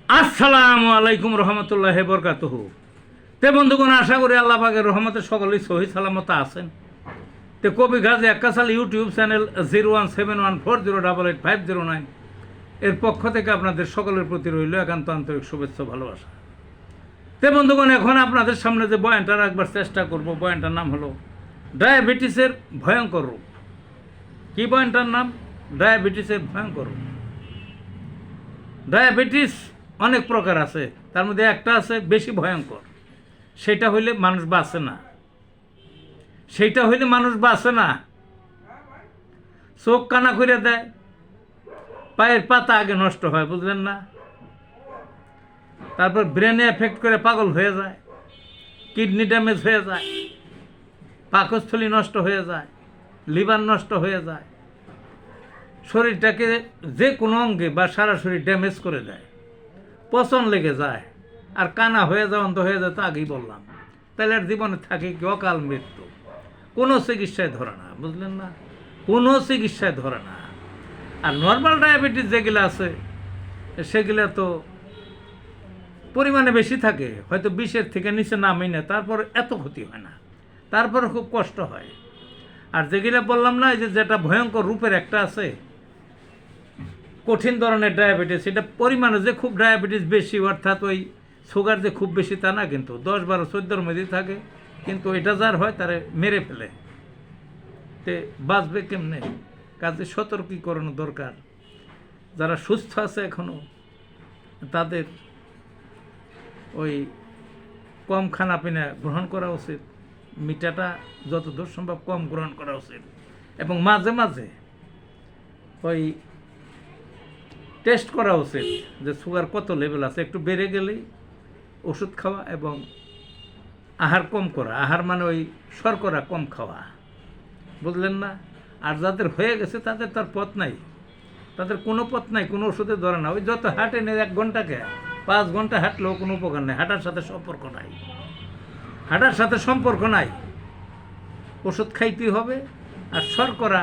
আসসালামু আলাইকুম রহমতুল্লাহ বরকাতুহ। তে বন্ধুগণ, আশা করি আল্লাহ পাকের রহমতে সকলেই সহি সালামত আছেন। তে কবি গাজী আক্কাস ইউটিউব চ্যানেল 017140885009 এর পক্ষ থেকে আপনাদের সকলের প্রতি রইল একান্ত আন্তরিক শুভেচ্ছা ভালোবাসা। তে বন্ধুগণ, এখন আপনাদের সামনে যে বয়ানটা রাখবার চেষ্টা করব, বয়ানটার নাম হলো ডায়াবেটিসের ভয়ঙ্কর রোগ। কি বয়ানটার নাম? ডায়াবেটিসের ভয়ঙ্কর রোগ। ডায়াবেটিস অনেক প্রকার আছে, তার মধ্যে একটা আছে বেশি ভয়ঙ্কর। সেটা হইলে মানুষ বাঁচে না। চোখ কানা করে দেয়, পায়ের পাতা আগে নষ্ট হয়, বুঝলেন না? তারপর ব্রেনে এফেক্ট করে পাগল হয়ে যায়, কিডনি ড্যামেজ হয়ে যায়, পাকস্থলী নষ্ট হয়ে যায়, লিভার নষ্ট হয়ে যায়, শরীরটাকে যে কোনো অঙ্গে বা সারা শরীর ড্যামেজ করে দেয়, পচন লেগে যায়, আর কানা হয়ে যায়, অন্ধ হয়ে যায়। তো আগেই বললাম। তাহলে আর জীবনে থাকে কি? অকাল মৃত্যু। কোনো চিকিৎসায় ধরে না, বুঝলেন না? কোনো চিকিৎসায় ধরে না। আর নর্মাল ডায়াবেটিস যেগুলো আছে সেগুলো তো পরিমাণে বেশি থাকে, হয়তো 20-এর থেকে নিচে নামেই না, তারপর এত ক্ষতি হয় না, তারপরে খুব কষ্ট হয়। আর যেগুলো বললাম না, এই যে যেটা ভয়ঙ্কর রূপের একটা আছে, কঠিন ধরনের ডায়াবেটিস, এটা পরিমাণে যে খুব ডায়াবেটিস বেশি, অর্থাৎ ওই সুগার যে খুব বেশি তা না, কিন্তু 10, 12, 14-র মধ্যেই থাকে, কিন্তু এটা যার হয় তারে মেরে ফেলে। তে বাঁচবে কেমনে? কাজে সতর্কীকরণ দরকার। যারা সুস্থ আছে এখনও, তাদের ওই কম খানাপিনা গ্রহণ করা উচিত, মিঠাটা যতদূর সম্ভব কম গ্রহণ করা উচিত, এবং মাঝে মাঝে ওই টেস্ট করা উচিত যে সুগার কত লেভেল আছে। একটু বেড়ে গেলেই ওষুধ খাওয়া এবং আহার কম করা। আহার মানে ওই শর্করা কম খাওয়া, বুঝলেন না? আর যাদের হয়ে গেছে তাদের তার পথ নাই, তাদের কোনো পথ নাই, কোনো ওষুধে ধরে না। ওই যত হাঁটে নেই 1 ঘন্টাকে 5 ঘন্টা হাঁটলেও কোনো উপকার নেই। হাঁটার সাথে সম্পর্ক নাই। ওষুধ খাইতেই হবে, আর শর্করা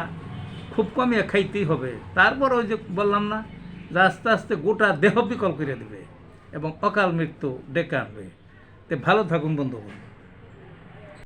খুব কমিয়ে খাইতেই হবে। তারপর ওই যে বললাম না, যে আস্তে আস্তে গোটা দেহ বিকল করে দেবে এবং অকাল মৃত্যু ডেকে আনবে। তো ভালো থাকুন বন্ধুগণ।